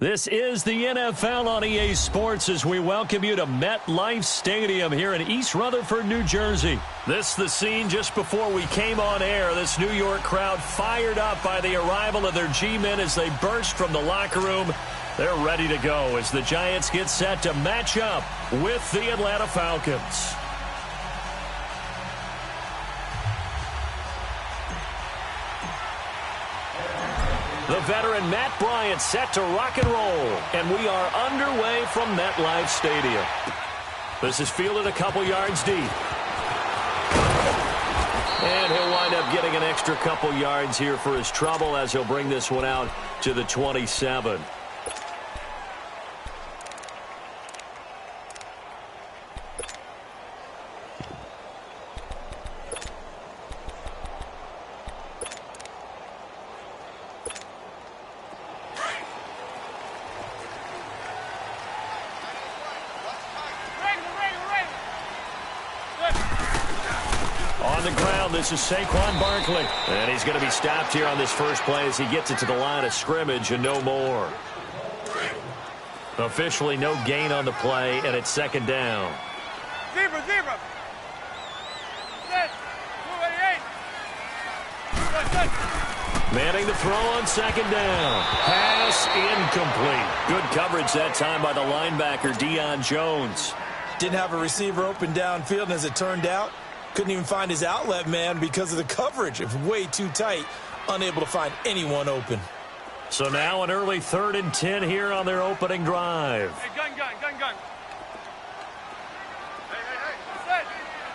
This is the NFL on EA Sports as we welcome you to MetLife Stadium here in East Rutherford, New Jersey. This is the scene just before we came on air. This New York crowd fired up by the arrival of their G-men as they burst from the locker room. They're ready to go as the Giants get set to match up with the Atlanta Falcons. The veteran Matt Bryant set to rock and roll, and we are underway from MetLife Stadium. This is fielded a couple yards deep. And he'll wind up getting an extra couple yards here for his trouble as he'll bring this one out to the 27. On the ground, this is Saquon Barkley. And he's going to be stopped here on this first play as he gets it to the line of scrimmage and no more. Officially no gain on the play, and it's second down. Zebra. Set. 288. Manning the throw on second down. Pass incomplete. Good coverage that time by the linebacker, Deion Jones. Didn't have a receiver open downfield, and as it turned out, couldn't even find his outlet man because of the coverage. It was way too tight, unable to find anyone open. So now an early 3rd and 10 here on their opening drive. Hey, gun. Hey. Set.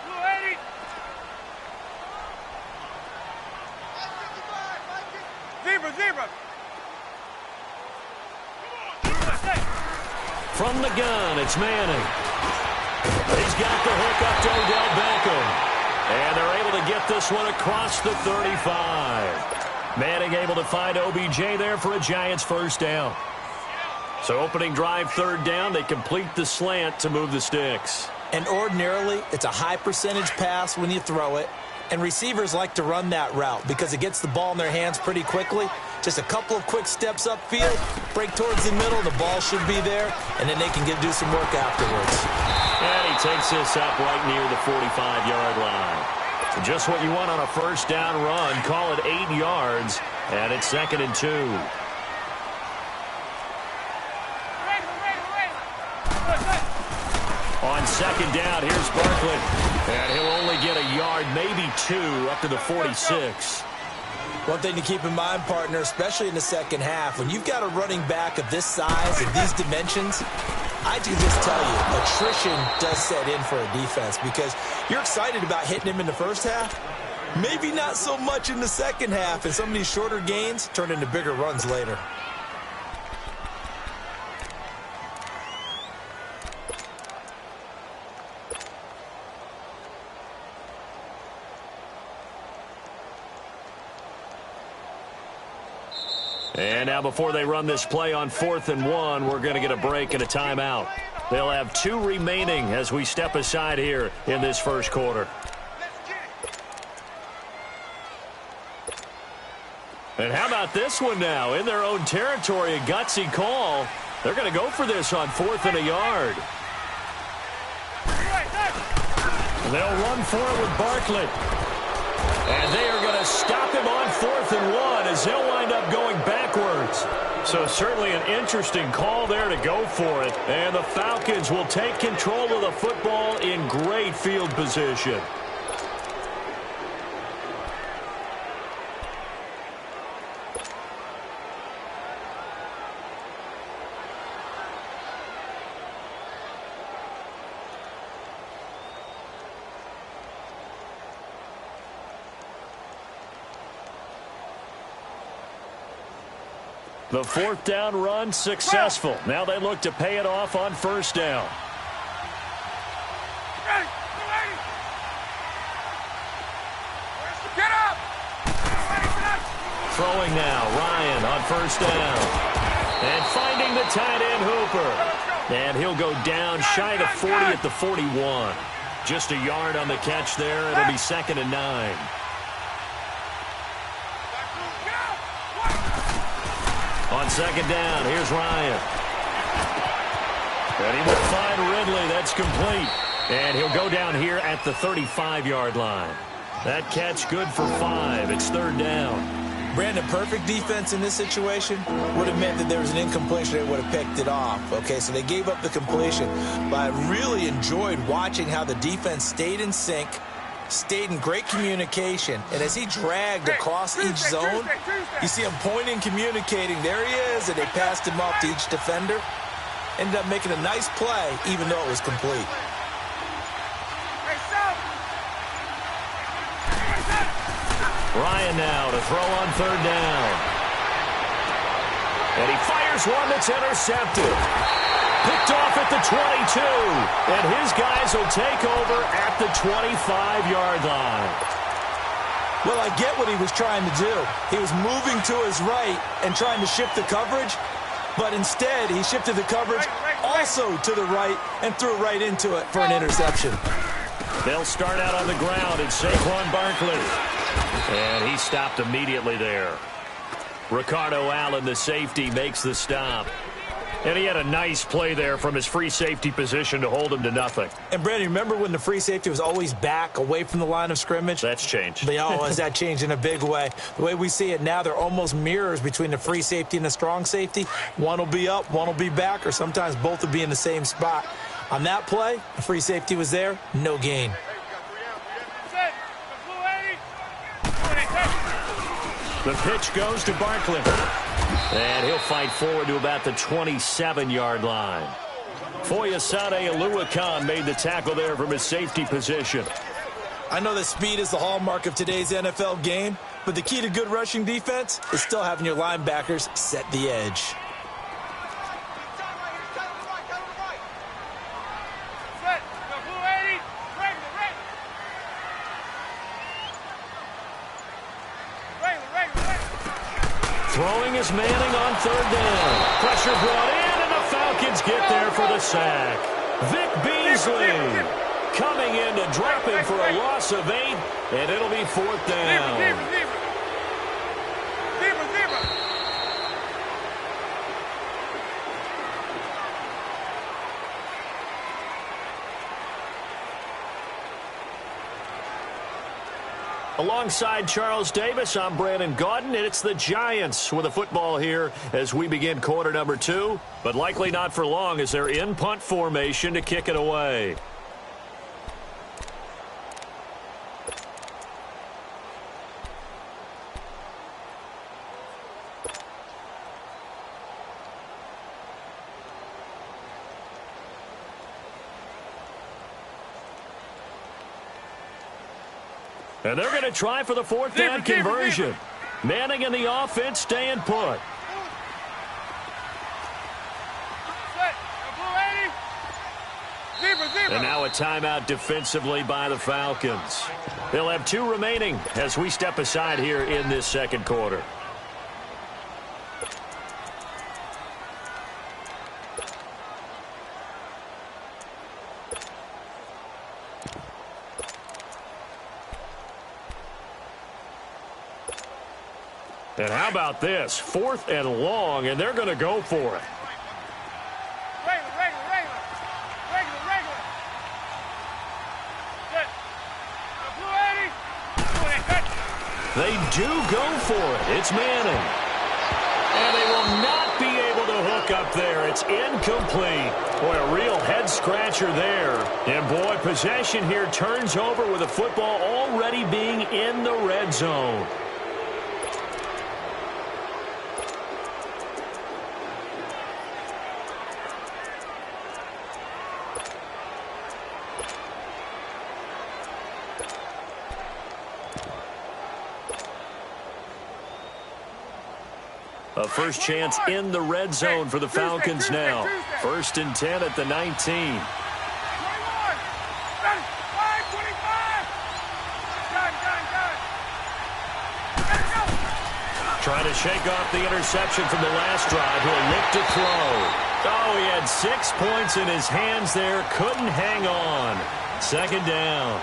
280. Zebra. From the gun, it's Manning. He's got the hook up to Odell Beckham. And they're able to get this one across the 35. Manning able to find OBJ there for a Giants first down. So opening drive, 3rd down, they complete the slant to move the sticks. And ordinarily, it's a high percentage pass when you throw it. And receivers like to run that route because it gets the ball in their hands pretty quickly. Just a couple of quick steps upfield, break towards the middle, the ball should be there, and then they can do some work afterwards. And he takes this up right near the 45-yard line. Just what you want on a first down run. Call it 8 yards, and it's 2nd and 2. On second down, here's Barkley. And he'll only get a yard, maybe 2, up to the 46. One thing to keep in mind, partner, especially in the second half, when you've got a running back of this size and these dimensions, I can just tell you, attrition does set in for a defense because you're excited about hitting him in the first half. Maybe not so much in the second half, and some of these shorter gains turn into bigger runs later. And now before they run this play on 4th and 1, we're going to get a break and a timeout. They'll have 2 remaining as we step aside here in this first quarter. And how about this one now? In their own territory, a gutsy call. They're going to go for this on 4th and a yard. They'll run for it with Barkley. And they are going to stop him on 4th and 1 as they'll wind up going backwards. So certainly an interesting call there to go for it. And the Falcons will take control of the football in great field position. The 4th down run successful. Now they look to pay it off on 1st down. Get up! Throwing now, Ryan on 1st down. And finding the tight end Hooper. And he'll go down shy of the 40 at the 41. Just a yard on the catch there. It'll be 2nd and 9. On second down, here's Ryan. And he will find Ridley. That's complete. And he'll go down here at the 35-yard line. That catch good for 5. It's third down. Brandon, perfect defense in this situation would have meant that there was an incompletion. They would have picked it off. Okay, so they gave up the completion. But I really enjoyed watching how the defense stayed in sync, stayed in great communication. And as he dragged across each zone, you see him pointing, communicating. There he is, and they passed him off to each defender. Ended up making a nice play, even though it was complete. Ryan now to throw on third down. And he fires one that's intercepted. Picked off at the 22. And his guys will take over at the 25-yard line. Well, I get what he was trying to do. He was moving to his right and trying to shift the coverage. But instead, he shifted the coverage also to the right and threw right into it for an interception. They'll start out on the ground. It's Saquon Barkley. And he stopped immediately there. Ricardo Allen, the safety, makes the stop. And he had a nice play there from his free safety position to hold him to nothing. And, Brandon, remember when the free safety was always back away from the line of scrimmage? That's changed. Has that changed in a big way? The way we see it now, they're almost mirrors between the free safety and the strong safety. One will be up, one will be back, or sometimes both will be in the same spot. On that play, the free safety was there, no gain. The pitch goes to Barkley. And he'll fight forward to about the 27-yard line. Foyesade Oluwakan made the tackle there from his safety position. I know that speed is the hallmark of today's NFL game, but the key to good rushing defense is still having your linebackers set the edge. Throwing is Manning on third down. Pressure brought in, and the Falcons get there for the sack. Vic Beasley coming in to drop him for a loss of 8, and it'll be fourth down. Alongside Charles Davis, I'm Brandon Gaudin, and it's the Giants with a football here as we begin quarter number 2, but likely not for long as they're in punt formation to kick it away. And they're going to try for the fourth down conversion. Manning and the offense staying put. And now a timeout defensively by the Falcons. They'll have 2 remaining as we step aside here in this second quarter. And how about this? 4th and long, and they're going to go for it. They do go for it. It's Manning. And they will not be able to hook up there. It's incomplete. Boy, a real head-scratcher there. And, boy, possession here turns over with the football already being in the red zone. A first chance in the red zone for the Falcons now. 1st and 10 at the 19. Trying to shake off the interception from the last drive. He'll look to throw. Oh, he had 6 points in his hands there. Couldn't hang on. 2nd down.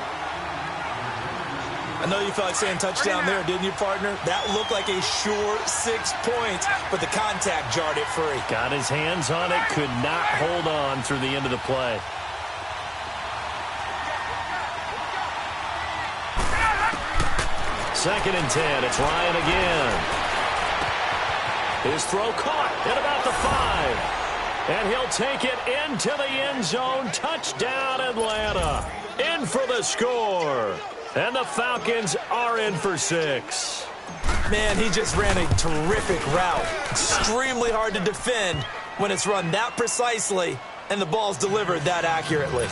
I know you felt like saying touchdown there, didn't you, partner? That looked like a sure 6 points, but the contact jarred it free. Got his hands on it, could not hold on through the end of the play. Second and 10, it's Ryan again. His throw caught at about the 5. And he'll take it into the end zone. Touchdown, Atlanta. In for the score. And the Falcons are in for 6. Man, he just ran a terrific route. Extremely hard to defend when it's run that precisely and the ball's delivered that accurately.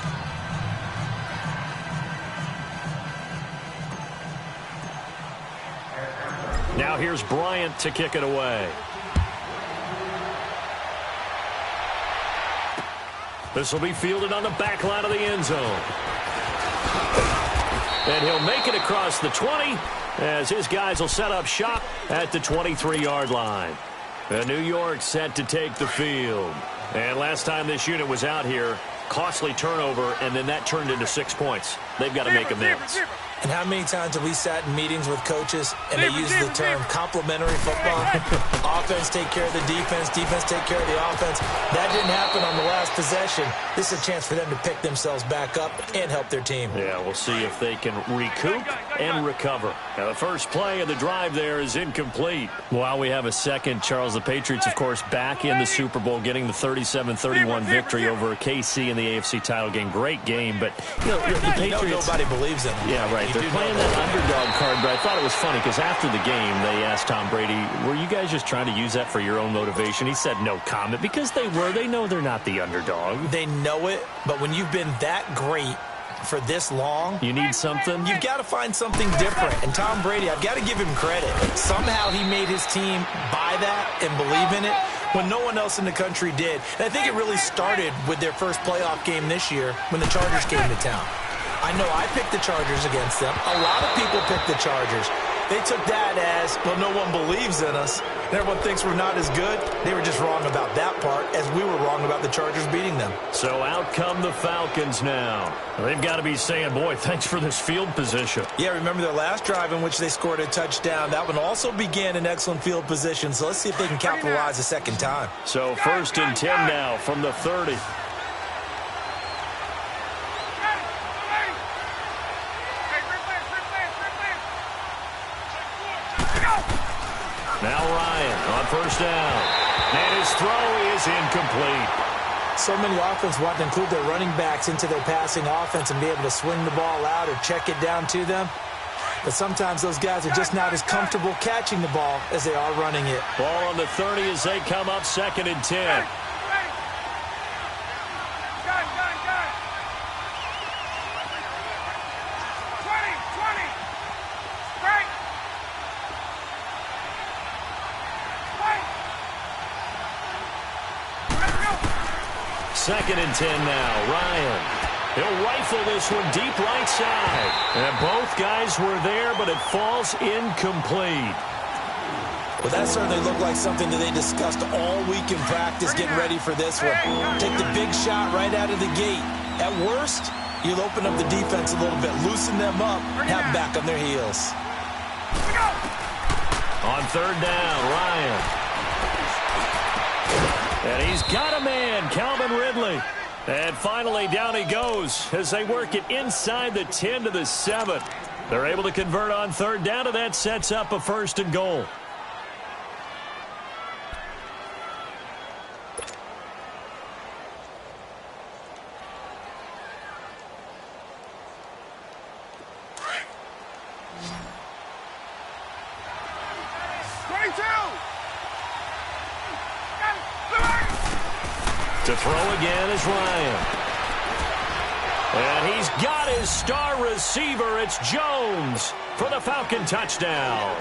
Now here's Bryant to kick it away. This will be fielded on the back line of the end zone. And he'll make it across the 20 as his guys will set up shop at the 23-yard line. And New York set to take the field. And last time this unit was out here, costly turnover, and then that turned into 6 points. They've got to make amends. And how many times have we sat in meetings with coaches and they use the term complementary football? Offense take care of the defense, defense take care of the offense. That didn't happen on the last possession. This is a chance for them to pick themselves back up and help their team. Yeah, we'll see if they can recoup and recover. Now, the first play of the drive there is incomplete. While we have a second, Charles, the Patriots, of course, back in the Super Bowl, getting the 37-31 victory over KC in the AFC title game. Great game, but you know, the Patriots... Nobody believes in them. Yeah, right. They're playing that underdog card, but I thought it was funny because after the game, they asked Tom Brady, were you guys just trying to use that for your own motivation? He said no comment because they were. They know they're not the underdog. They know it, but when you've been that great for this long, you need something. You've got to find something different. And Tom Brady, I've got to give him credit. Somehow he made his team buy that and believe in it when no one else in the country did. And I think it really started with their first playoff game this year when the Chargers came to town. I know I picked the Chargers against them. A lot of people picked the Chargers. They took that as, well, no one believes in us, and everyone thinks we're not as good. They were just wrong about that part, as we were wrong about the Chargers beating them. So out come the Falcons now. They've got to be saying, boy, thanks for this field position. Yeah, remember their last drive in which they scored a touchdown. That one also began in excellent field position, so let's see if they can capitalize a second time. So first and 10 now from the 30. Now Ryan on first down. And his throw is incomplete. So many offenses want to include their running backs into their passing offense and be able to swing the ball out or check it down to them. But sometimes those guys are just not as comfortable catching the ball as they are running it. Ball on the 30 as they come up second and 10. Second and 10 now. Ryan. He'll rifle this one deep right side. And both guys were there, but it falls incomplete. Well, that certainly looked like something that they discussed all week in practice getting ready for this one. Take the big shot right out of the gate. At worst, you'll open up the defense a little bit, loosen them up, have them back on their heels. On third down, Ryan. And he's got a man, Calvin Ridley. And finally, down he goes as they work it inside the 10 to the 7. They're able to convert on third down, and that sets up a first and goal. To throw again is Ryan. And he's got his star receiver. It's Jones for the Falcon touchdown.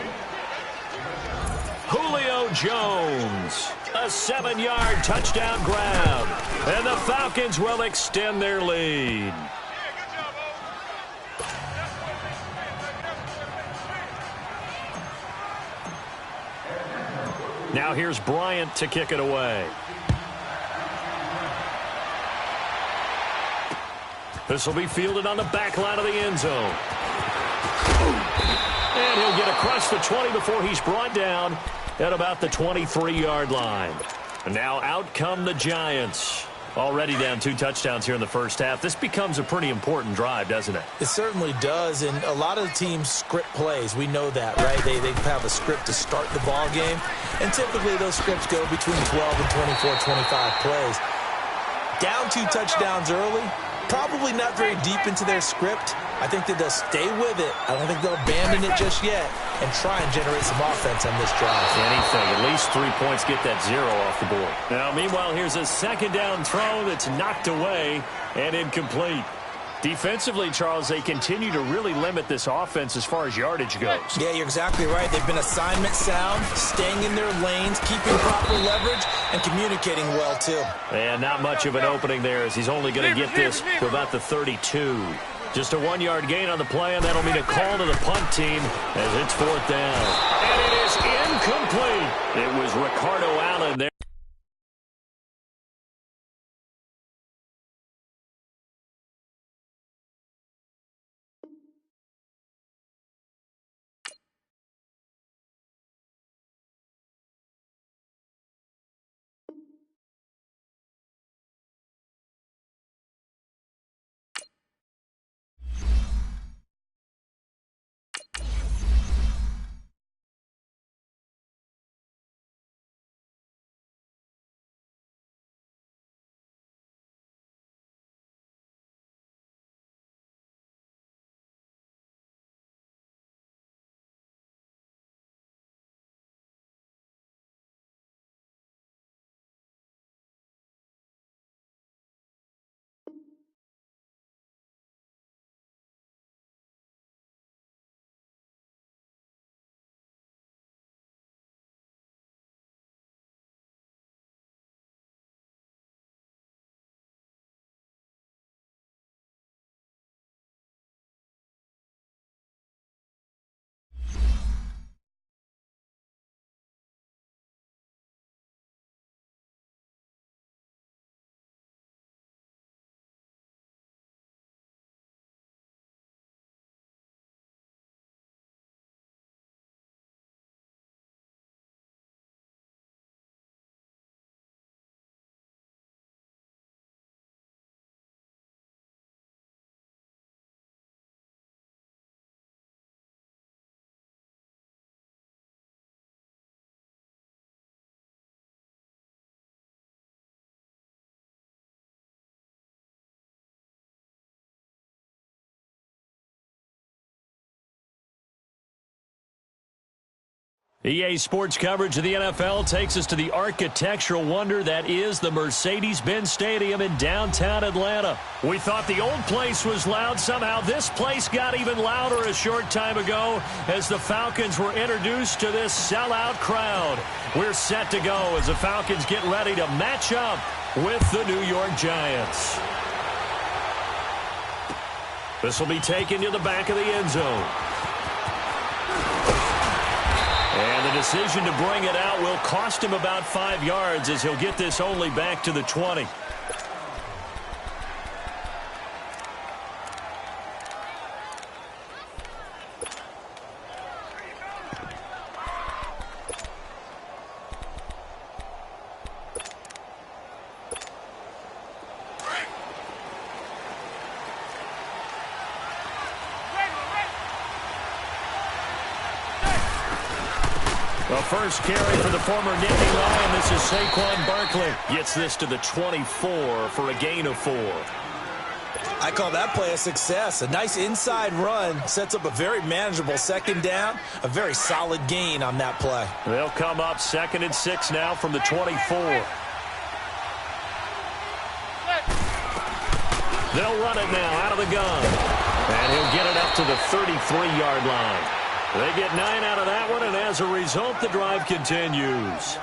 Julio Jones. A 7-yard touchdown grab. And the Falcons will extend their lead. Now here's Bryant to kick it away. This will be fielded on the back line of the end zone. And he'll get across the 20 before he's brought down at about the 23-yard line. And now out come the Giants. Already down 2 touchdowns here in the first half. This becomes a pretty important drive, doesn't it? It certainly does, and a lot of the teams script plays. We know that, right? They have a script to start the ball game, and typically those scripts go between 12 and 24, 25 plays. Down 2 touchdowns early, probably not very deep into their script. I think that they'll stay with it. I don't think they'll abandon it just yet and try and generate some offense on this drive. Anything. At least 3 points, get that 0 off the board. Now, meanwhile, here's a second down throw that's knocked away and incomplete. Defensively, Charles, they continue to really limit this offense as far as yardage goes. Yeah, you're exactly right. They've been assignment sound, staying in their lanes, keeping proper leverage, and communicating well, too. And not much of an opening there as he's only going to get this to about the 32. Just a 1-yard gain on the play, and that'll mean a call to the punt team as it's 4th down. And it is incomplete. It was Ricardo Allen there. EA Sports coverage of the NFL takes us to the architectural wonder that is the Mercedes-Benz Stadium in downtown Atlanta. We thought the old place was loud. Somehow this place got even louder a short time ago as the Falcons were introduced to this sellout crowd. We're set to go as the Falcons get ready to match up with the New York Giants. This will be taken to the back of the end zone. And the decision to bring it out will cost him about 5 yards as he'll get this only back to the 20. The first carry for the former Nittany Lion. This is Saquon Barkley. Gets this to the 24 for a gain of 4. I call that play a success. A nice inside run sets up a very manageable second down. A very solid gain on that play. They'll come up 2nd and 6 now from the 24. They'll run it now out of the gun. And he'll get it up to the 33-yard line. They get 9 out of that one, and as a result, the drive continues.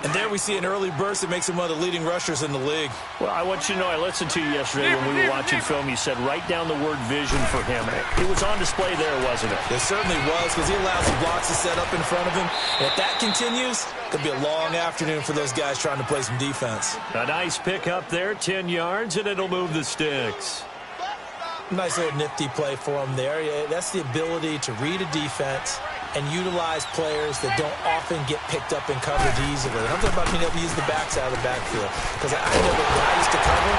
And there we see an early burst that makes him one of the leading rushers in the league. Well, I want you to know, I listened to you yesterday when we were watching film. You said write down the word vision for him. It was on display there, wasn't it? It certainly was, because he allows the blocks to set up in front of him. And if that continues, it could be a long afternoon for those guys trying to play some defense. A nice pick up there, 10 yards, and it'll move the sticks. Nice little nifty play for him there. Yeah, that's the ability to read a defense and utilize players that don't often get picked up in coverage easily. I'm talking about being able to use the backside of the backfield. Because I know that when I used to cover,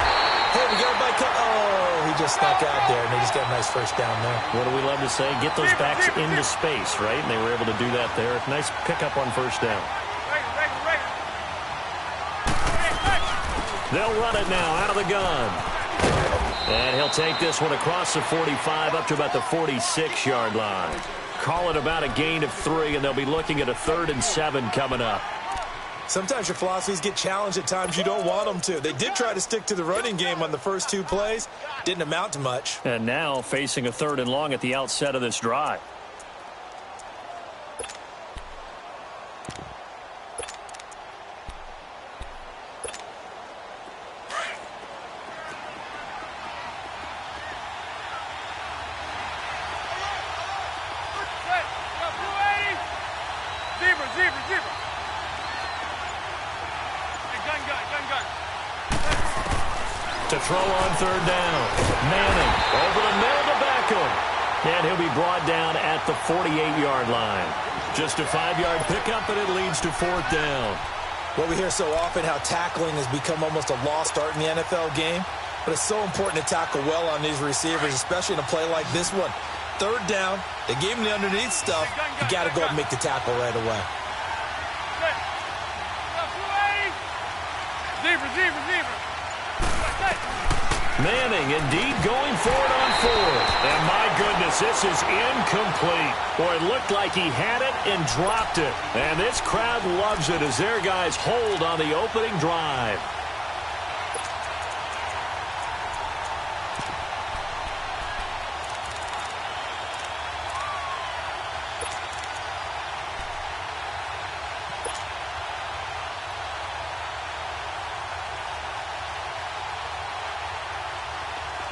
hey, we got a bike. Oh, he just snuck out there, and they just got a nice first down there. What do we love to say? Get those backs into space, right? And they were able to do that there. Nice pickup on first down. They'll run it now out of the gun. And he'll take this one across the 45 up to about the 46-yard line. Call it about a gain of 3, and they'll be looking at a 3rd and 7 coming up. Sometimes your philosophies get challenged at times you don't want them to. They did try to stick to the running game on the first 2 plays. Didn't amount to much. And now facing a 3rd and long at the outset of this drive. To throw on 3rd down. Manning over the middle to Beckham. And he'll be brought down at the 48-yard line. Just a 5-yard pickup, and it leads to 4th down. Well, we hear so often how tackling has become almost a lost art in the NFL game. But it's so important to tackle well on these receivers, especially in a play like this one. 3rd down, they gave him the underneath stuff. You got to go and make the tackle right away. Manning indeed going for it on 4th. And my goodness, this is incomplete. Boy, it looked like he had it and dropped it. And this crowd loves it as their guys hold on the opening drive.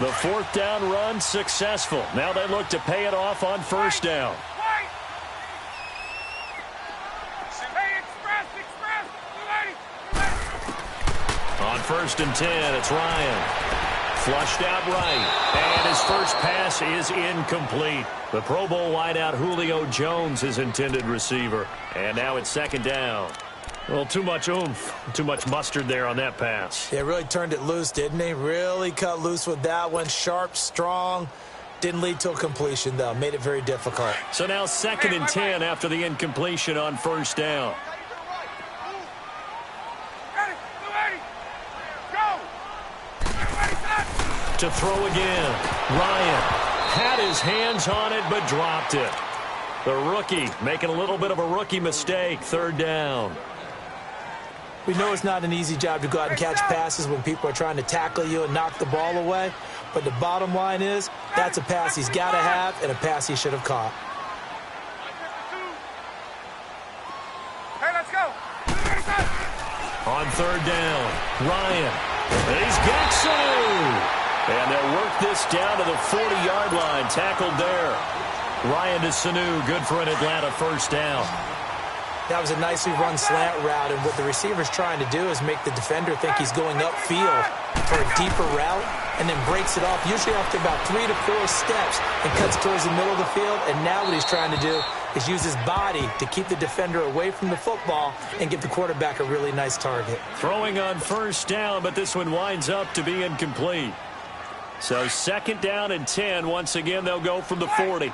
The 4th down run successful. Now they look to pay it off on 1st down. On 1st and 10, it's Ryan. Flushed out right. And his first pass is incomplete. The Pro Bowl wideout Julio Jones, his intended receiver. And now it's 2nd down. Well, too much oomph, too much mustard there on that pass. Yeah, really turned it loose, didn't he? Really cut loose with that one. Sharp, strong. Didn't lead to a completion, though. Made it very difficult. So now 2nd and 10 after the incompletion on 1st down. To throw again. Ryan had his hands on it but dropped it. The rookie making a little bit of a rookie mistake. 3rd down. We know it's not an easy job to go out and catch passes when people are trying to tackle you and knock the ball away. But the bottom line is, that's a pass he's got to have and a pass he should have caught. Hey, let's go. On 3rd down, Ryan. He's got Sanu. And they'll work this down to the 40-yard line. Tackled there. Ryan to Sanu. Good for an Atlanta 1st down. That was a nicely run slant route, and what the receiver's trying to do is make the defender think he's going upfield for a deeper route, and then breaks it off, usually after about 3 to 4 steps, and cuts towards the middle of the field. And now what he's trying to do is use his body to keep the defender away from the football and give the quarterback a really nice target. Throwing on 1st down, but this one winds up to be incomplete. So 2nd down and 10. Once again, they'll go from the 40.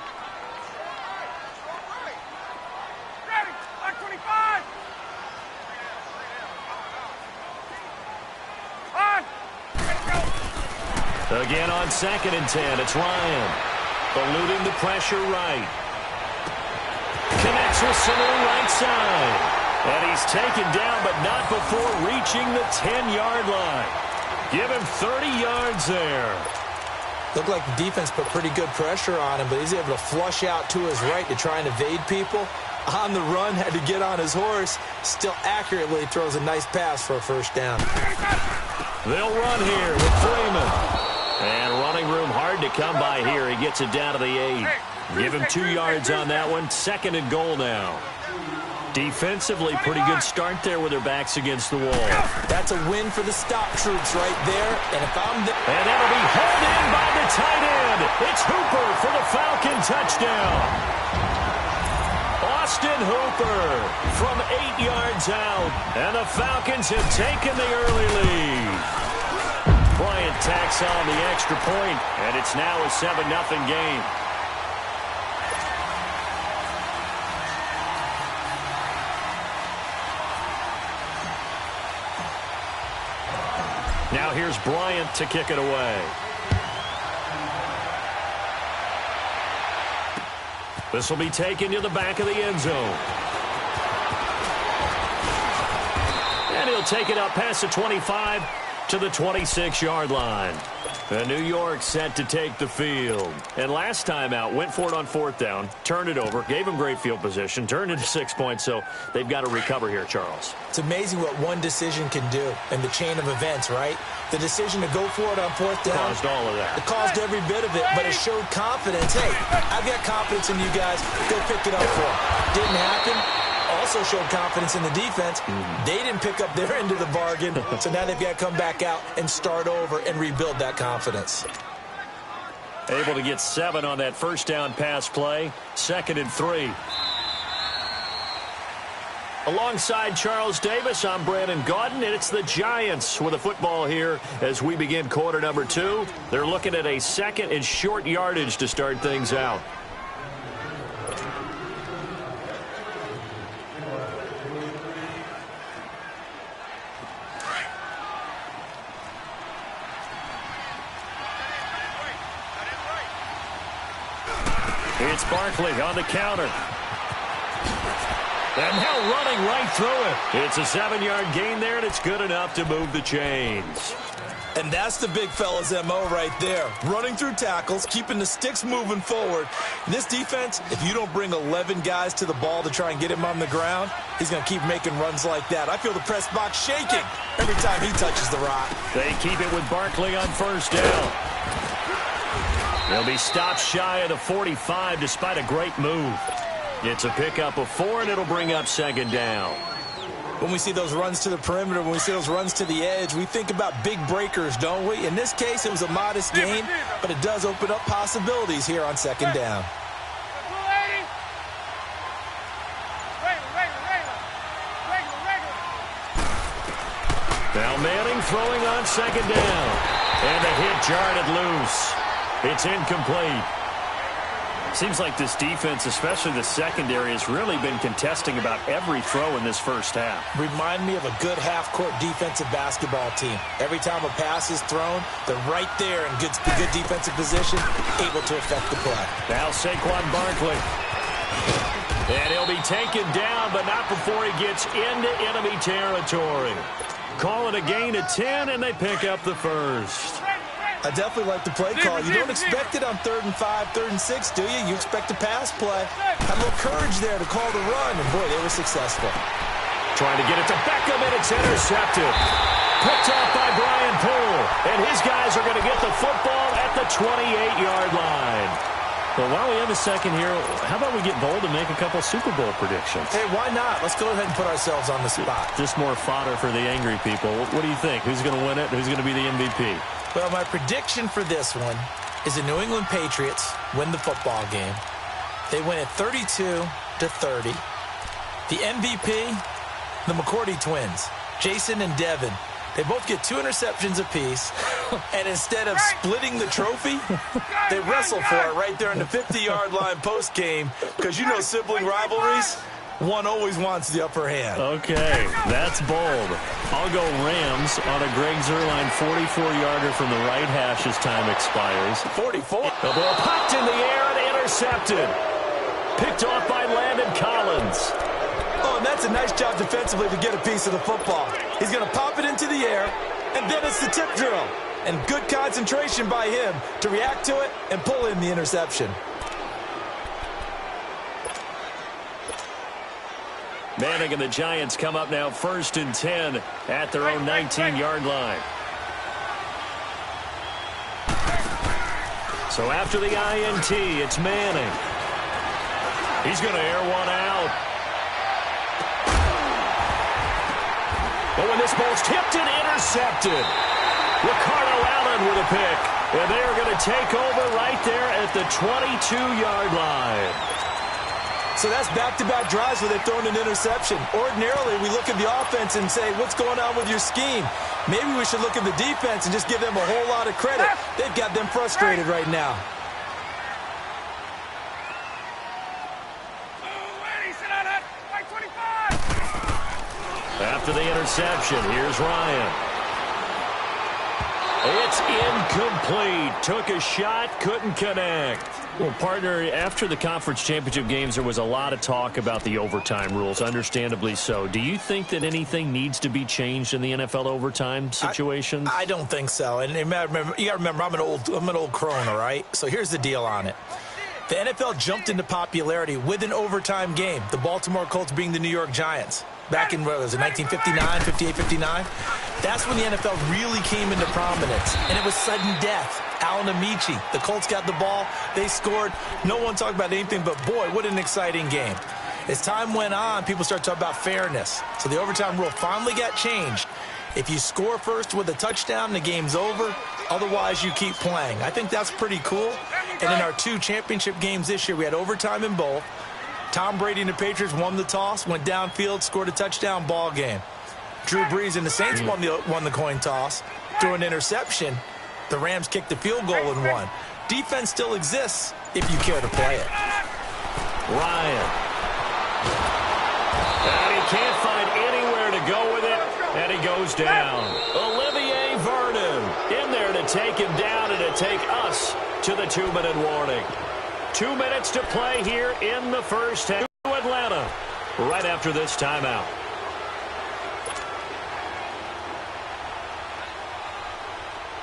Again on 2nd and 10, it's Ryan. Eluding the pressure right. Connects with Sanu right side. And he's taken down, but not before reaching the 10-yard line. Give him 30 yards there. Looked like the defense put pretty good pressure on him, but he's able to flush out to his right to try and evade people. On the run, had to get on his horse. Still accurately throws a nice pass for a 1st down. They'll run here with Freeman. And running room hard to come by here. He gets it down to the 8. Give him 2 yards on that one. 2nd and goal now. Defensively, pretty good start there with their backs against the wall. That's a win for the stop troops right there. And if I'm there... And that'll be held in by the tight end. It's Hooper for the Falcon touchdown. Austin Hooper from 8 yards out. And the Falcons have taken the early lead. Bryant tacks on the extra point, and it's now a 7-0 game. Now here's Bryant to kick it away. This will be taken to the back of the end zone. And he'll take it up past the 25 to the 26-yard line. And New York set to take the field. And last time out, went for it on 4th down, turned it over, gave them great field position, turned into 6 points, so they've got to recover here, Charles. It's amazing what one decision can do in the chain of events, right? The decision to go for it on 4th down. Caused all of that. It caused every bit of it, but it showed confidence. Hey, I've got confidence in you guys. Go pick it up for them. Didn't happen. Also showed confidence in the defense. They didn't pick up their end of the bargain, so now they've got to come back out and start over and rebuild that confidence. Able to get 7 on that first down pass play. 2nd and 3. Alongside Charles Davis, I'm Brandon Gaudin, and it's the Giants with the football here as we begin quarter number 2. They're looking at a 2nd and short yardage to start things out. It's Barkley on the counter. And now running right through it. It's a 7-yard gain there, and it's good enough to move the chains. And that's the big fella's MO right there. Running through tackles, keeping the sticks moving forward. This defense, if you don't bring 11 guys to the ball to try and get him on the ground, he's going to keep making runs like that. I feel the press box shaking every time he touches the rock. They keep it with Barkley on first down. They'll be stopped shy of the 45 despite a great move. It's a pickup of 4, and it'll bring up 2nd down. When we see those runs to the perimeter, when we see those runs to the edge, we think about big breakers, don't we? In this case, it was a modest gain, but it does open up possibilities here on 2nd down. Now Manning throwing on 2nd down. And the hit jarred it loose. It's incomplete. Seems like this defense, especially the secondary, has really been contesting about every throw in this first half. Remind me of a good half-court defensive basketball team. Every time a pass is thrown, they're right there in good defensive position, able to affect the play. Now Saquon Barkley. And he'll be taken down, but not before he gets into enemy territory. Call it a gain of 10, and they pick up the first. I definitely like the play call. You don't expect it on 3rd and 5, 3rd and 6, do you? You expect a pass play. Had a little courage there to call the run, and boy, they were successful. Trying to get it to Beckham, and it's intercepted. Picked off by Brian Poole, and his guys are going to get the football at the 28-yard line. Well, while we have a second here, how about we get bold and make a couple Super Bowl predictions? Hey, why not? Let's go ahead and put ourselves on the spot. Just more fodder for the angry people. What do you think? Who's going to win it? Who's going to be the MVP? Well, my prediction for this one is the New England Patriots win the football game. They win it 32-30. The MVP, the McCourty twins, Jason and Devin. They both get 2 interceptions apiece, and instead of splitting the trophy, they wrestle for it right there in the 50-yard line post-game, because you know sibling rivalries, one always wants the upper hand. Okay, that's bold. I'll go Rams on a Greg Zuerlein 44-yarder from the right hash as time expires. 44. The ball popped in the air and intercepted. Picked off by Landon Collins. Oh, and that's a nice job defensively to get a piece of the football. He's going to pop it into the air, and then it's the tip drill. And good concentration by him to react to it and pull in the interception. Manning and the Giants come up now 1st and 10 at their own 19-yard line. So after the INT, it's Manning. He's going to air one out. And when this ball's tipped and intercepted, Ricardo Allen with a pick. And they are going to take over right there at the 22-yard line. So that's back-to-back drives where they've thrown an interception. Ordinarily, we look at the offense and say, what's going on with your scheme? Maybe we should look at the defense and just give them a whole lot of credit. They've got them frustrated right now. After the interception, here's Ryan. It's incomplete. Took a shot, couldn't connect. Well, partner, after the conference championship games, there was a lot of talk about the overtime rules, understandably so. Do you think that anything needs to be changed in the NFL overtime situations? I don't think so. And you got to remember, I'm an old crone, all right? So here's the deal on it. The NFL jumped into popularity with an overtime game, the Baltimore Colts being the New York Giants. Back in, what was it, 1959, 58, 59? That's when the NFL really came into prominence, and it was sudden death. Alan Amici, the Colts got the ball, they scored. No one talked about anything but, boy, what an exciting game. As time went on, people started talking about fairness. So the overtime rule finally got changed. If you score first with a touchdown, the game's over. Otherwise, you keep playing. I think that's pretty cool. And in our 2 championship games this year, we had overtime in both. Tom Brady and the Patriots won the toss, went downfield, scored a touchdown, ball game. Drew Brees and the Saints won the coin toss, threw an interception. The Rams kicked the field goal and won. Defense still exists if you care to play it. Ryan. And he can't find anywhere to go with it, and he goes down. Olivier Vernon in there to take him down and to take us to the 2-minute warning. 2 minutes to play here in the first half to Atlanta right after this timeout.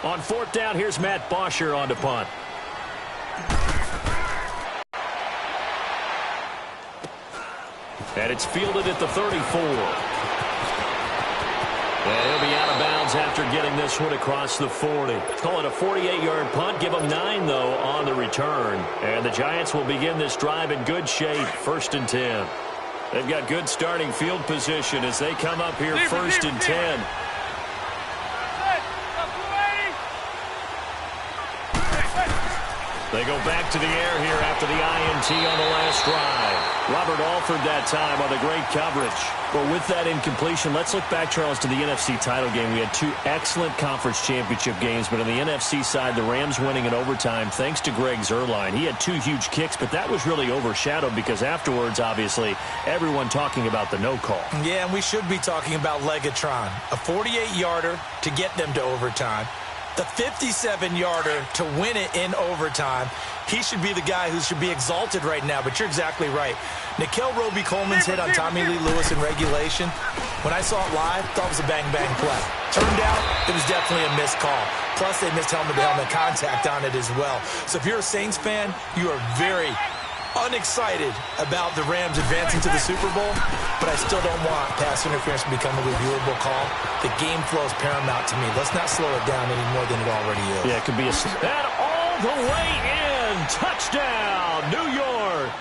On 4th down, here's Matt Bosher on to punt. And it's fielded at the 34. And he'll be out of bounds after getting this one across the 40. Call it a 48-yard punt. Give them 9, though, on the return. And the Giants will begin this drive in good shape, 1st and 10. They've got good starting field position as they come up here 1st and 10. They go back to the air here after the INT on the last drive. Robert Alford that time on the great coverage. Well, with that incompletion, let's look back, Charles, to the NFC title game. We had 2 excellent conference championship games, but on the NFC side, the Rams winning in overtime thanks to Greg Zuerlein. He had 2 huge kicks, but that was really overshadowed because afterwards, obviously, everyone talking about the no call. Yeah, and we should be talking about Legatron. A 48-yarder to get them to overtime. The 57-yarder to win it in overtime. He should be the guy who should be exalted right now, but you're exactly right. Nickel Roby-Coleman's hit on Tommy Lee Lewis in regulation. When I saw it live, thought it was a bang-bang play. Turned out, it was definitely a missed call. Plus, they missed helmet-to-helmet contact on it as well. So if you're a Saints fan, you are very unexcited about the Rams advancing to the Super Bowl, but I still don't want pass interference to become a reviewable call. The game flow is paramount to me. Let's not slow it down any more than it already is. Yeah, it could be a... And all the way in! Touchdown, New York!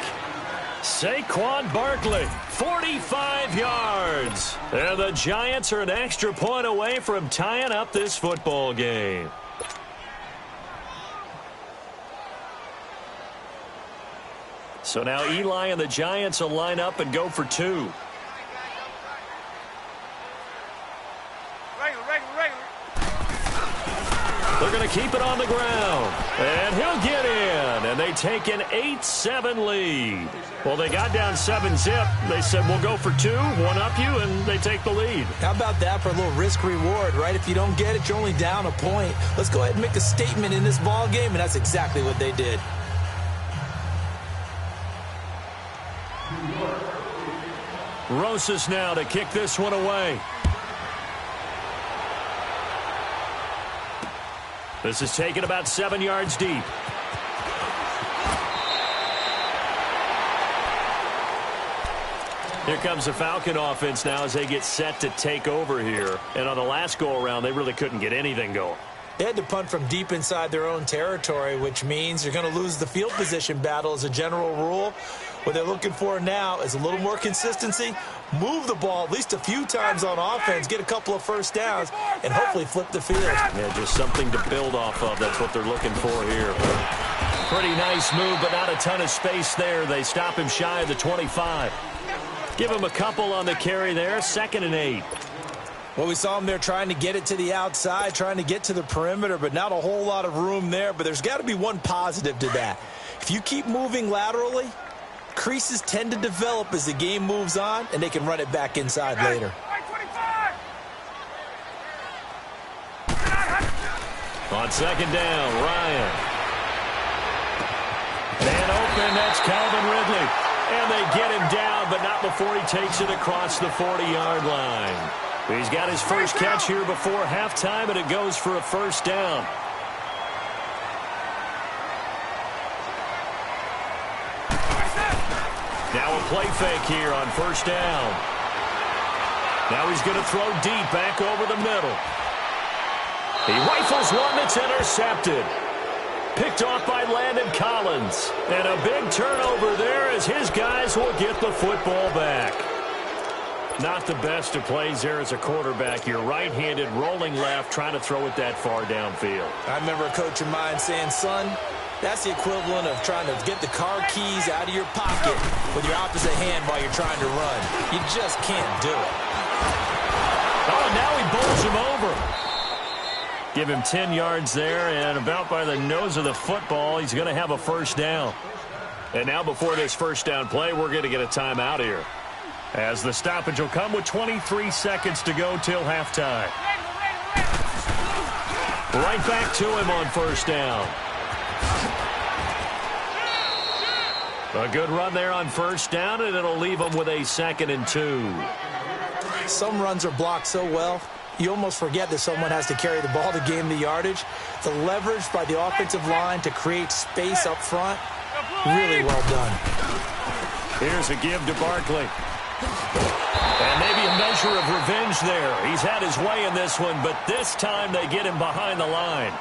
Saquon Barkley, 45 yards. And the Giants are an extra point away from tying up this football game. So now Eli and the Giants will line up and go for 2. They're going to keep it on the ground. And he'll get in. And they take an 8-7 lead. Well, they got down 7-zip. They said, we'll go for 2, one-up you, and they take the lead. How about that for a little risk-reward, right? If you don't get it, you're only down a point. Let's go ahead and make a statement in this ball game, and that's exactly what they did. Rosas now to kick this one away. This is taken about 7 yards deep. Here comes the Falcon offense now as they get set to take over here. And on the last go-around, they really couldn't get anything going. They had to punt from deep inside their own territory, which means you're going to lose the field position battle as a general rule. What they're looking for now is a little more consistency, move the ball at least a few times on offense, get a couple of first downs, and hopefully flip the field. Yeah, just something to build off of. That's what they're looking for here. Pretty nice move, but not a ton of space there. They stop him shy of the 25. Give him a couple on the carry there, 2nd and 8. Well, we saw him there trying to get it to the outside, trying to get to the perimeter, but not a whole lot of room there. But there's got to be one positive to that. If you keep moving laterally, creases tend to develop as the game moves on, and they can run it back inside later. On 2nd down, Ryan. And open, that's Calvin Ridley. And they get him down, but not before he takes it across the 40-yard line. He's got his first catch here before halftime, and it goes for a first down. Now a play fake here on first down. Now he's going to throw deep back over the middle. He rifles one that's intercepted. Picked off by Landon Collins. And a big turnover there as his guys will get the football back. Not the best of plays there as a quarterback. You're right-handed, rolling left, trying to throw it that far downfield. I remember a coach of mine saying, son, that's the equivalent of trying to get the car keys out of your pocket with your opposite hand while you're trying to run. You just can't do it. Oh, now he bowls him over. Give him 10 yards there, and about by the nose of the football, he's going to have a first down. And now before this first down play, we're going to get a timeout here, as the stoppage will come with 23 seconds to go till halftime. Right back to him on first down. A good run there on first down, and it'll leave him with a 2nd and 2. Some runs are blocked so well, you almost forget that someone has to carry the ball to gain the yardage. The leverage by the offensive line to create space up front, really well done. Here's a give to Barkley. And maybe a measure of revenge there. He's had his way in this one, but this time they get him behind the line.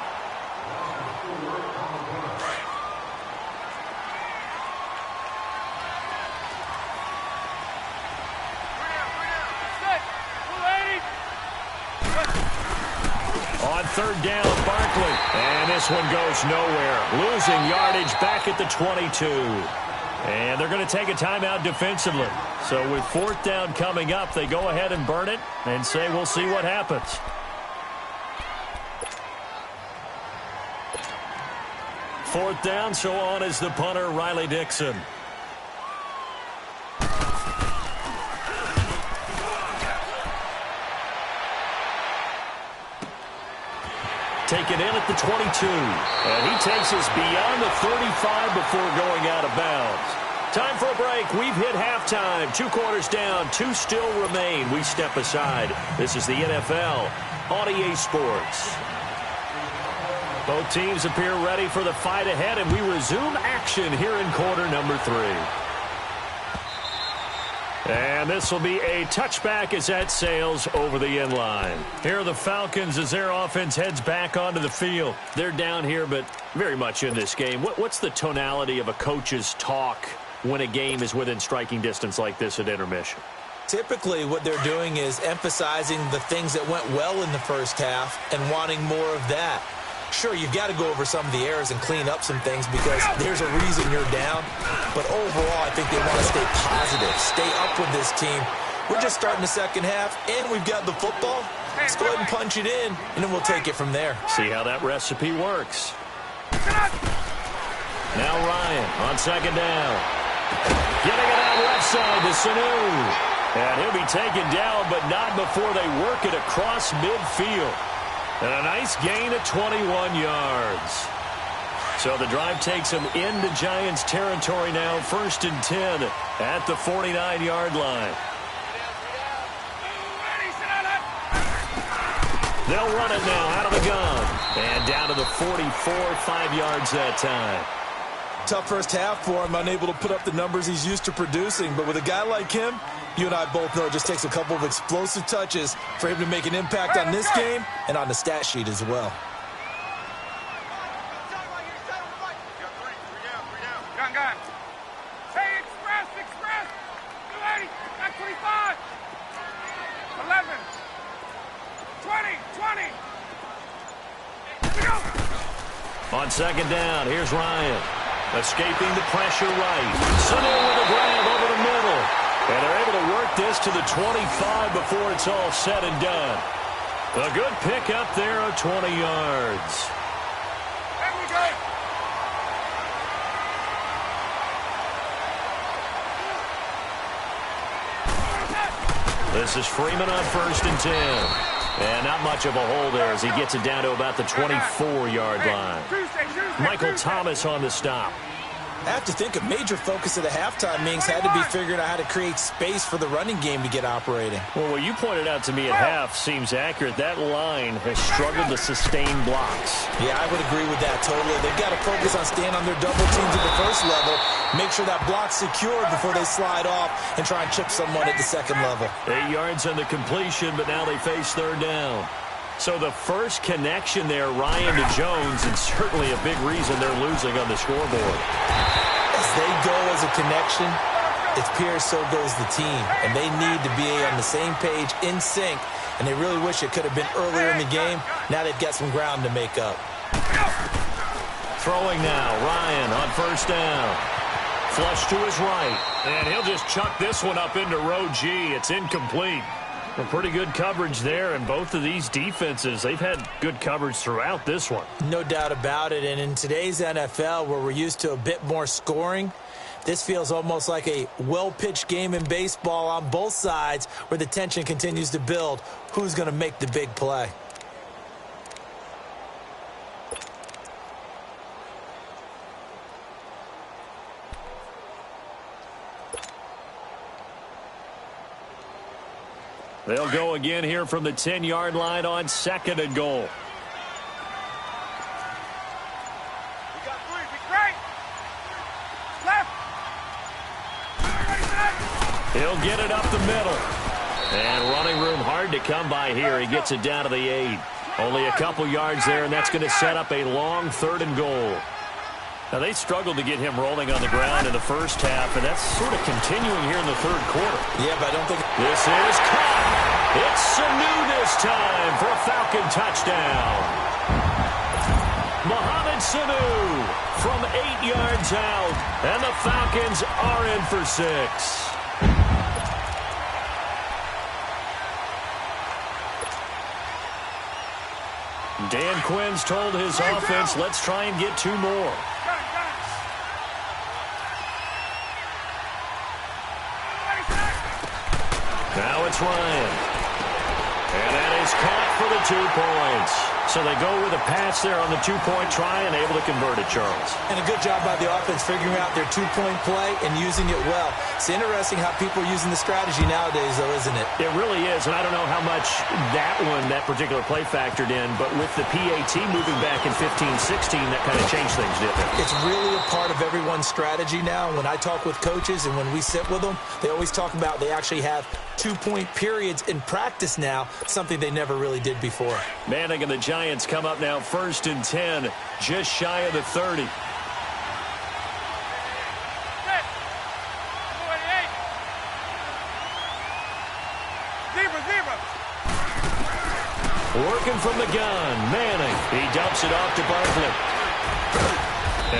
On 3rd down, Barkley. And this one goes nowhere. Losing yardage back at the 22. And they're going to take a timeout defensively. So with 4th down coming up, they go ahead and burn it and say we'll see what happens. Fourth down, so on is the punter, Riley Dixon. Taken in at the 22. And he takes us beyond the 35 before going out of bounds. Time for a break. We've hit halftime. 2 quarters down. 2 still remain. We step aside. This is the NFL on EA Sports. Both teams appear ready for the fight ahead, and we resume action here in quarter number 3. And this will be a touchback as that sails over the end line. Here are the Falcons as their offense heads back onto the field. They're down here, but very much in this game. What's the tonality of a coach's talk when a game is within striking distance like this at intermission? Typically, what they're doing is emphasizing the things that went well in the first half and wanting more of that. Sure, you've got to go over some of the errors and clean up some things because there's a reason you're down. But overall, I think they want to stay positive, stay up with this team. We're just starting the second half, and we've got the football. Let's go ahead and punch it in, and then we'll take it from there. See how that recipe works. Now Ryan on 2nd down. Getting it out left side to Sanu. And he'll be taken down, but not before they work it across midfield. And a nice gain of 21 yards. So the drive takes them into Giants territory now. 1st and 10 at the 49-yard line. They'll run it now out of the gun. And down to the 44, 5 yards that time. Tough first half for him, unable to put up the numbers he's used to producing. But with a guy like him, you and I both know it just takes a couple of explosive touches for him to make an impact on this game and on the stat sheet as well. On second down, here's Ryan. Escaping the pressure right. Sanu with a grab over the middle. And they're able to work this to the 25 before it's all said and done. A good pick up there of 20 yards. There we go. This is Freeman on 1st and 10. And not much of a hole there as he gets it down to about the 24-yard line. Michael Thomas on the stop. I have to think a major focus of the halftime meetings had to be figuring out how to create space for the running game to get operating. Well, what you pointed out to me at half seems accurate. That line has struggled to sustain blocks. Yeah, I would agree with that totally. They've got to focus on staying on their double teams at the first level, make sure that block's secured before they slide off and try and chip someone at the second level. 8 yards on the completion, but now they face third down. So the first connection there, Ryan to Jones, and certainly a big reason they're losing on the scoreboard. As they go as a connection, it's Pierce, so goes the team. And they need to be on the same page, in sync, and they really wish it could have been earlier in the game. Now they've got some ground to make up. Throwing now, Ryan on 1st down. Flush to his right, and he'll just chuck this one up into row G. It's incomplete. Well, pretty good coverage there, and both of these defenses, they've had good coverage throughout this one. No doubt about it, and in today's NFL, where we're used to a bit more scoring, this feels almost like a well-pitched game in baseball on both sides where the tension continues to build. Who's going to make the big play? They'll go again here from the 10-yard line on 2nd and goal. We got 3. Be great. Left. He'll get it up the middle. And running room hard to come by here. He gets it down to the 8. Only a couple yards there, and that's going to set up a long 3rd and goal. Now, they struggled to get him rolling on the ground in the first half, and that's sort of continuing here in the 3rd quarter. Yeah, but I don't think... This is caught. It's Sanu this time for a Falcon touchdown. Mohamed Sanu from 8 yards out, and the Falcons are in for 6. Dan Quinn's told his offense, let's try and get 2 more. Now it's Ryan. And that is caught for the 2 points. So they go with a pass there on the 2-point try and able to convert it, Charles. And a good job by the offense figuring out their 2-point play and using it well. It's interesting how people are using the strategy nowadays, though, isn't it? It really is, and I don't know how much that particular play factored in, but with the PAT moving back in 15-16, that kind of changed things, didn't it? It's really a part of everyone's strategy now. When I talk with coaches and when we sit with them, they always talk about they actually have 2-point periods in practice now, something they never really did before. Manning and the Giants come up now 1st and 10, just shy of the 30. Working from the gun, Manning. He dumps it off to Barkley.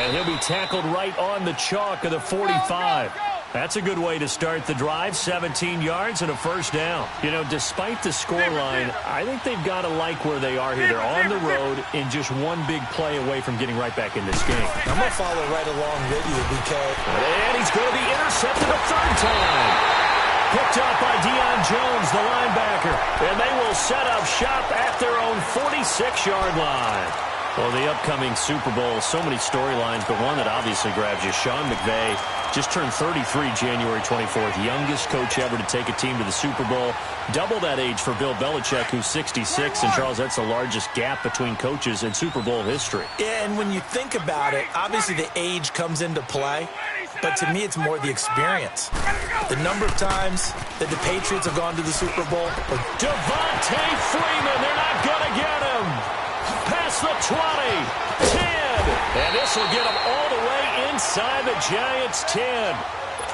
And he'll be tackled right on the chalk of the 45. That's a good way to start the drive. 17 yards and a 1st down. You know, despite the scoreline, I think they've got to like where they are here. They're on the road and just one big play away from getting right back in this game. I'm going to follow right along with you because... And he's going to be intercepted a 3rd time. Picked up by Deion Jones, the linebacker. And they will set up shop at their own 46-yard line. Well, the upcoming Super Bowl, so many storylines, but one that obviously grabs you. Sean McVay just turned 33 January 24th, youngest coach ever to take a team to the Super Bowl. Double that age for Bill Belichick, who's 66. And, Charles, that's the largest gap between coaches in Super Bowl history. Yeah, and when you think about it, obviously the age comes into play. But to me, it's more the experience. The number of times that the Patriots have gone to the Super Bowl. Devontae Freeman, they're not going to get him. Past the 20, 10, and this will get him all the way inside the Giants' 10.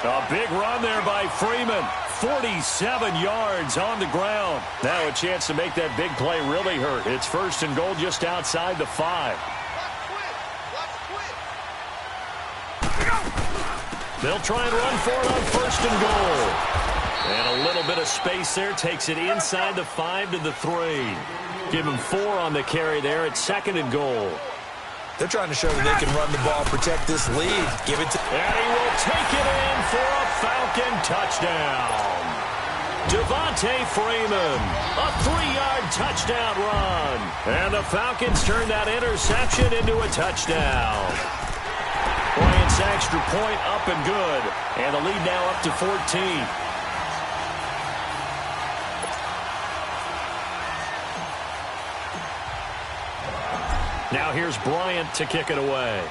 A big run there by Freeman. 47 yards on the ground. Now a chance to make that big play really hurt. It's 1st and goal just outside the 5. They'll try and run for it on 1st and goal. And a little bit of space there. Takes it inside the 5 to the 3. Give him 4 on the carry there at 2nd and goal. They're trying to show that they can run the ball, protect this lead. Give it to... And he will take it in for a Falcon touchdown. Devontae Freeman, a 3-yard touchdown run. And the Falcons turn that interception into a touchdown. Bryant's extra point up and good. And the lead now up to 14. Now here's Bryant to kick it away.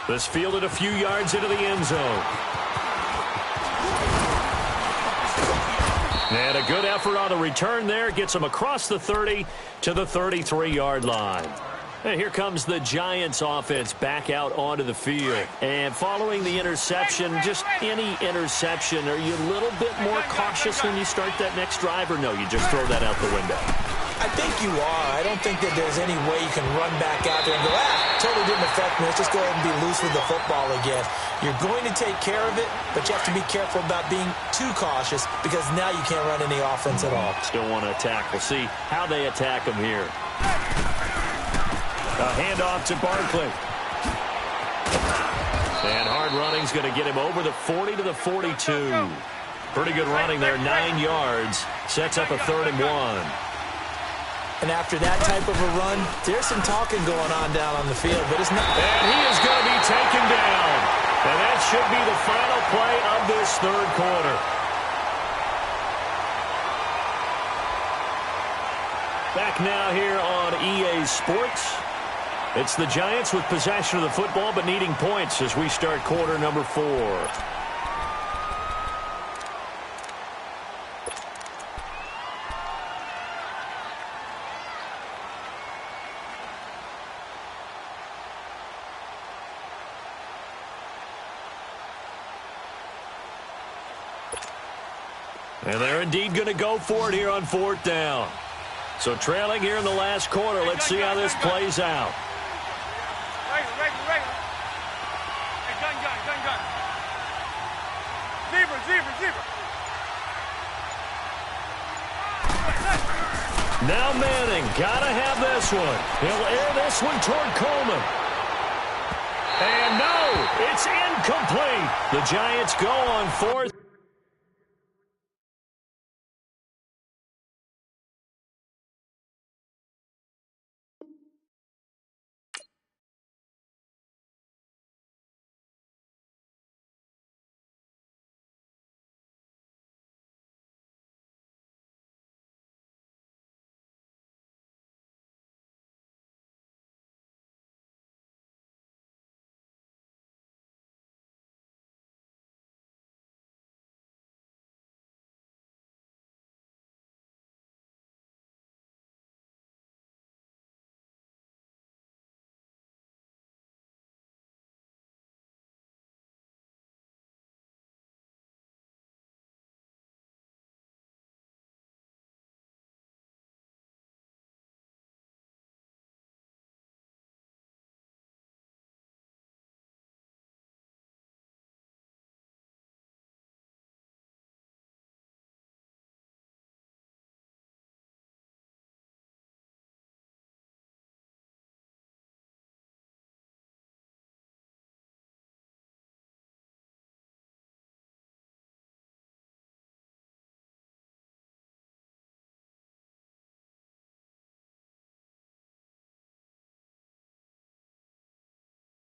This fielded a few yards into the end zone. And a good effort on the return there. Gets him across the 30 to the 33-yard line. And here comes the Giants offense back out onto the field. And following the interception, just any interception, are you a little bit more cautious when you start that next drive, or no, you just throw that out the window? I think you are. I don't think that there's any way you can run back out there and go, totally didn't affect me. Let's just go ahead and be loose with the football again. You're going to take care of it, but you have to be careful about being too cautious because now you can't run any offense at all. Still want to attack. We'll see how they attack them here. A handoff to Barkley. And hard running's going to get him over the 40 to the 42. Pretty good running there, 9 yards. Sets up a 3rd and 1. And after that type of a run, there's some talking going on down on the field, but it's not. And he is going to be taken down. And that should be the final play of this 3rd quarter. Back now here on EA Sports. It's the Giants with possession of the football but needing points as we start quarter number 4. And they're indeed going to go for it here on 4th down. So trailing here in the last quarter. Let's see how this plays out. Now Manning, gotta have this one. He'll air this one toward Coleman. And no, it's incomplete. The Giants go on 4th.